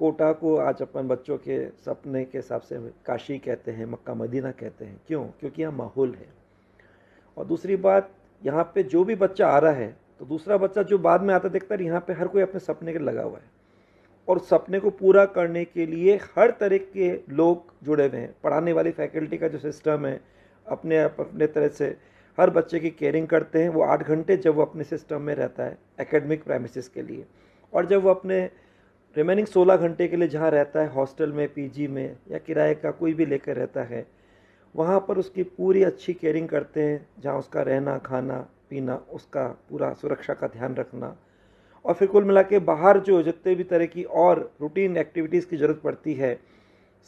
कोटा को आज अपन बच्चों के सपने के हिसाब से काशी कहते हैं, मक्का मदीना कहते हैं। क्यों? क्योंकि यहाँ माहौल है। और दूसरी बात, यहाँ पे जो भी बच्चा आ रहा है तो दूसरा बच्चा जो बाद में आता देखता है यहाँ पे हर कोई अपने सपने के लगा हुआ है, और सपने को पूरा करने के लिए हर तरह के लोग जुड़े हुए हैं। पढ़ाने वाली फैकल्टी का जो सिस्टम है, अपने तरह से हर बच्चे की केयरिंग करते हैं। वो 8 घंटे जब वो अपने सिस्टम में रहता है एकेडमिक प्रेमिसेस के लिए, और जब वो अपने रिमेनिंग 16 घंटे के लिए जहाँ रहता है, हॉस्टल में, पीजी में या किराए का कोई भी लेकर रहता है, वहाँ पर उसकी पूरी अच्छी केयरिंग करते हैं, जहाँ उसका रहना, खाना पीना, उसका पूरा सुरक्षा का ध्यान रखना। और फिर कुल मिला के बाहर जो जितने भी तरह की और रूटीन एक्टिविटीज़ की ज़रूरत पड़ती है,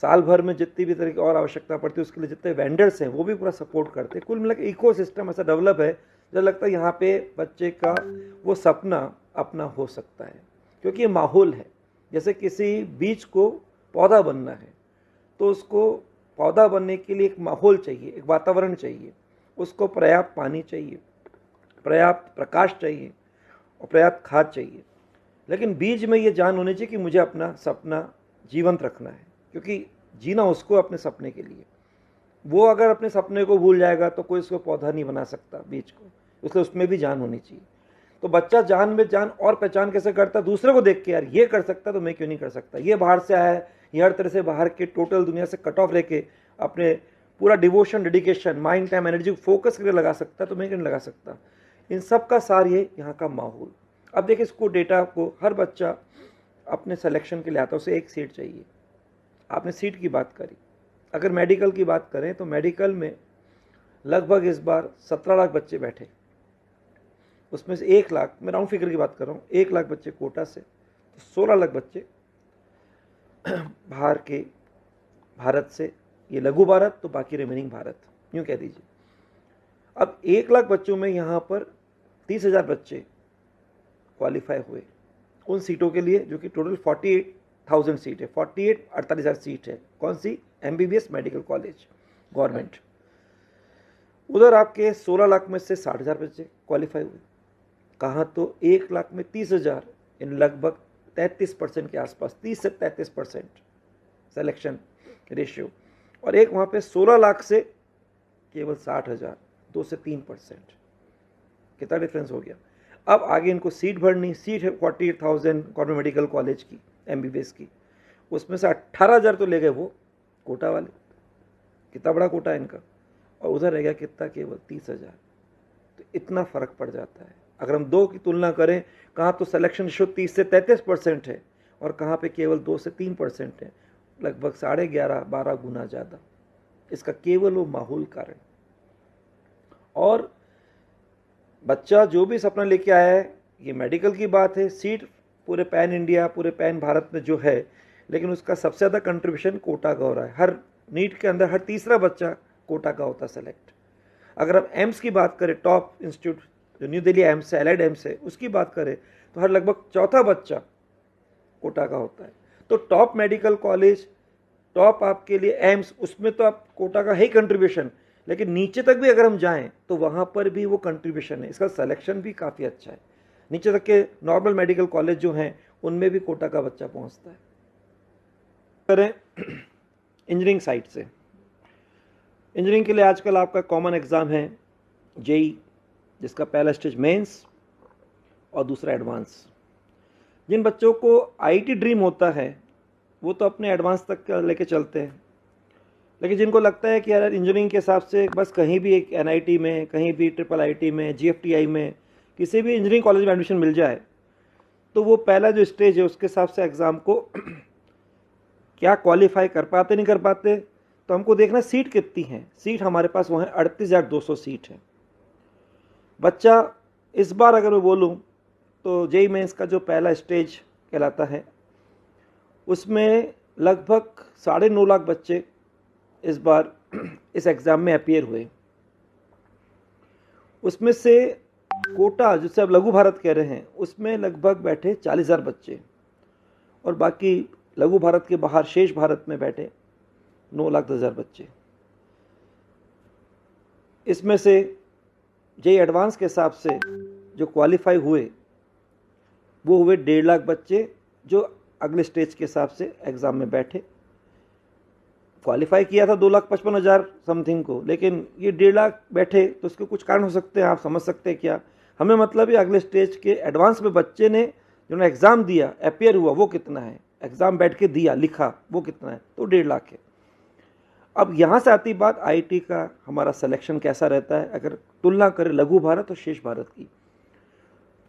साल भर में जितनी भी तरह की और आवश्यकता पड़ती है, उसके लिए जितने वेंडर्स हैं वो भी पूरा सपोर्ट करते हैं। कुल मिला के इको सिस्टम ऐसा डेवलप है जो लगता है यहाँ पे बच्चे का वो सपना अपना हो सकता है, क्योंकि ये माहौल है। जैसे किसी बीज को पौधा बनना है तो उसको पौधा बनने के लिए एक माहौल चाहिए, एक वातावरण चाहिए, उसको पर्याप्त पानी चाहिए, पर्याप्त प्रकाश चाहिए और पर्याप्त खाद चाहिए। लेकिन बीज में ये जान होनी चाहिए कि मुझे अपना सपना जीवंत रखना है, क्योंकि जीना उसको अपने सपने के लिए। वो अगर अपने सपने को भूल जाएगा तो कोई उसको पौधा नहीं बना सकता बीज को, इसलिए उसमें भी जान होनी चाहिए। तो बच्चा जान में जान और पहचान कैसे करता है? दूसरे को देख के, यार ये कर सकता तो मैं क्यों नहीं कर सकता। ये बाहर से आया है, ये हर तरह से बाहर के टोटल दुनिया से कट ऑफ रह के अपने पूरा devotion, dedication, mind, time, energy को फोकस करके लगा सकता है, तो मैं क्यों नहीं लगा सकता। इन सब का सार ये यहाँ का माहौल। अब देखिए, इसको डेटा को हर बच्चा अपने सिलेक्शन के लिए आता है, उसे एक सीट चाहिए। आपने सीट की बात करी, अगर मेडिकल की बात करें तो मेडिकल में लगभग इस बार 17 लाख बच्चे बैठे। उसमें से 1 लाख, मैं राउंड फिगर की बात कर रहा हूँ, 1 लाख बच्चे कोटा से, तो 16 लाख बच्चे बाहर के, भारत से। ये लघु भारत, तो बाकी रिमेनिंग भारत, यूँ कह दीजिए। अब 1 लाख बच्चों में यहाँ पर 30,000 बच्चे क्वालिफाई हुए उन सीटों के लिए, जो कि टोटल 48,000 सीट है, 48,000 सीट है। कौन सी? MBBS medical college government. उधर आपके 16 लाख में से 60,000 बच्चे क्वालिफाई हुए। कहाँ? तो 1 लाख में 30,000, इन लगभग 33% के आसपास, 30 से 33% सिलेक्शन रेशियो। और एक वहाँ पे 16 लाख से केवल 60,000, 2 से 3%। कितना डिफरेंस हो गया। अब आगे इनको सीट भरनी, सीट है 48,000 गवर्नमेंट मेडिकल कॉलेज की, MBBS की। उसमें से 18,000 तो ले गए वो कोटा वाले, कितना बड़ा कोटा है इनका। और उधर रह गया कितना? केवल 30,000। तो इतना फ़र्क पड़ जाता है। अगर हम दो की तुलना करें, कहाँ तो सिलेक्शन रेशो 30 से 33% है, और कहाँ पे केवल 2 से 3% है, लगभग 11.5-12 गुना ज़्यादा। इसका केवल वो माहौल कारण। और बच्चा जो भी सपना लेके आया है, ये मेडिकल की बात है, सीट पूरे पैन इंडिया, पूरे पैन भारत में जो है, लेकिन उसका सबसे ज़्यादा कंट्रीब्यूशन कोटा का हो रहा है। हर नीट के अंदर हर तीसरा बच्चा कोटा का होता सेलेक्ट। अगर हम एम्स की बात करें, टॉप इंस्टीट्यूट जो न्यू दिल्ली एम्स है, एलाइड एम्स है, उसकी बात करें तो हर लगभग चौथा बच्चा कोटा का होता है। तो टॉप मेडिकल कॉलेज, टॉप आपके लिए एम्स, उसमें तो आप कोटा का है कंट्रीब्यूशन, लेकिन नीचे तक भी अगर हम जाएं तो वहाँ पर भी वो कंट्रीब्यूशन है। इसका सिलेक्शन भी काफ़ी अच्छा है। नीचे तक के नॉर्मल मेडिकल कॉलेज जो हैं उनमें भी कोटा का बच्चा पहुँचता है। करें इंजीनियरिंग साइड से, इंजीनियरिंग के लिए आजकल आपका कॉमन एग्ज़ाम है JEE, जिसका पहला स्टेज मेंस और दूसरा एडवांस। जिन बच्चों को IIT ड्रीम होता है वो तो अपने एडवांस तक लेके चलते हैं, लेकिन जिनको लगता है कि यार इंजीनियरिंग के हिसाब से बस कहीं भी एक NIT में, कहीं भी IIIT में, GFTI में, किसी भी इंजीनियरिंग कॉलेज में एडमिशन मिल जाए, तो वो पहला जो स्टेज है उसके हिसाब से एग्ज़ाम को क्या क्वालिफाई कर पाते नहीं कर पाते। तो हमको देखना सीट कितनी है। सीट हमारे पास वो है 38,200 सीट है। बच्चा इस बार अगर मैं बोलूँ तो JEE मेंस का जो पहला स्टेज कहलाता है, उसमें लगभग 9.5 लाख बच्चे इस बार इस एग्ज़ाम में अपीयर हुए। उसमें से कोटा, जिसे अब लघु भारत कह रहे हैं, उसमें लगभग बैठे 40,000 बच्चे, और बाकी लघु भारत के बाहर शेष भारत में बैठे 9,10,000 बच्चे। इसमें से JEE एडवांस के हिसाब से जो क्वालिफाई हुए वो हुए 1.5 लाख बच्चे, जो अगले स्टेज के हिसाब से एग्ज़ाम में बैठे। क्वालिफाई किया था 2,55,000 समथिंग को, लेकिन ये 1.5 लाख बैठे, तो उसके कुछ कारण हो सकते हैं, आप समझ सकते हैं क्या। हमें मतलब है अगले स्टेज के एडवांस में बच्चे ने जिन्होंने एग्ज़ाम दिया, अपियर हुआ, वो कितना है, एग्ज़ाम बैठ के दिया, लिखा, वो कितना है, तो 1.5 लाख है। अब यहाँ से आती बात आईटी का हमारा सिलेक्शन कैसा रहता है। अगर तुलना करें लघु भारत और शेष भारत की,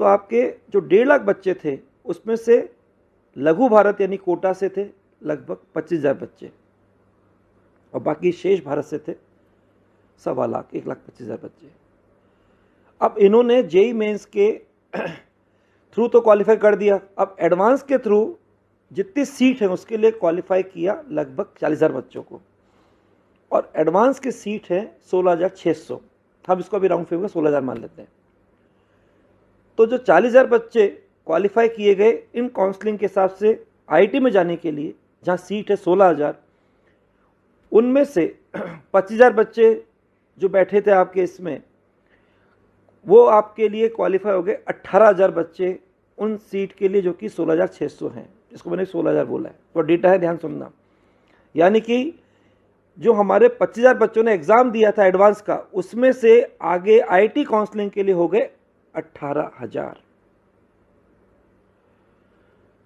तो आपके जो 1.5 लाख बच्चे थे उसमें से लघु भारत यानी कोटा से थे लगभग 25,000 बच्चे, और बाकी शेष भारत से थे 1.25 लाख, 1,25,000 बच्चे। अब इन्होंने जेई मेंस के थ्रू तो क्वालिफाई कर दिया, अब एडवांस के थ्रू जितनी सीट है उसके लिए क्वालिफाई किया लगभग 40,000 बच्चों को, और एडवांस की सीट है 16,600, हम इसको अभी राउंड फिगर 16,000 मान लेते हैं। तो जो 40,000 बच्चे क्वालिफाई किए गए इन काउंसलिंग के हिसाब से आईटी में जाने के लिए, जहाँ सीट है 16,000, उनमें से 25,000 बच्चे जो बैठे थे आपके इसमें, वो आपके लिए क्वालिफाई हो गए। 18,000 बच्चे उन सीट के लिए जो कि 16,600 हैं, जिसको मैंने 16,000 बोला है, तो डेटा है, ध्यान सुनना। यानी कि जो हमारे 25,000 बच्चों ने एग्ज़ाम दिया था एडवांस का, उसमें से आगे आईटी काउंसलिंग के लिए हो गए 18,000,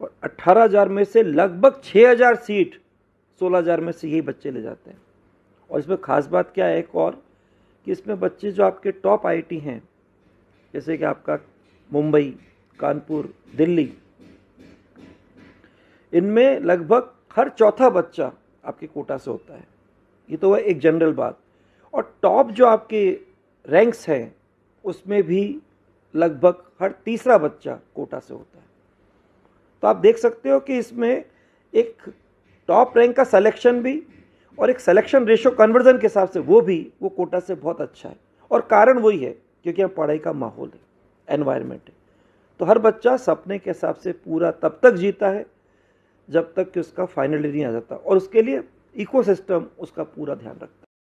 और 18,000 में से लगभग 6,000 सीट 16,000 में से यही बच्चे ले जाते हैं। और इसमें खास बात क्या है एक और, कि इसमें बच्चे जो आपके टॉप आईटी हैं, जैसे कि आपका मुंबई, कानपुर, दिल्ली, इनमें लगभग हर चौथा बच्चा आपके कोटा से होता है। ये तो है एक जनरल बात। और टॉप जो आपके रैंक्स हैं उसमें भी लगभग हर तीसरा बच्चा कोटा से होता है। तो आप देख सकते हो कि इसमें एक टॉप रैंक का सिलेक्शन भी और एक सिलेक्शन रेशियो कन्वर्जन के हिसाब से वो कोटा से बहुत अच्छा है। और कारण वही है क्योंकि यहाँ पढ़ाई का माहौल है, एनवायरनमेंट है। तो हर बच्चा सपने के हिसाब से पूरा तब तक जीता है जब तक कि उसका फाइनल नहीं आ जाता, और उसके लिए इकोसिस्टम उसका पूरा ध्यान रखता है।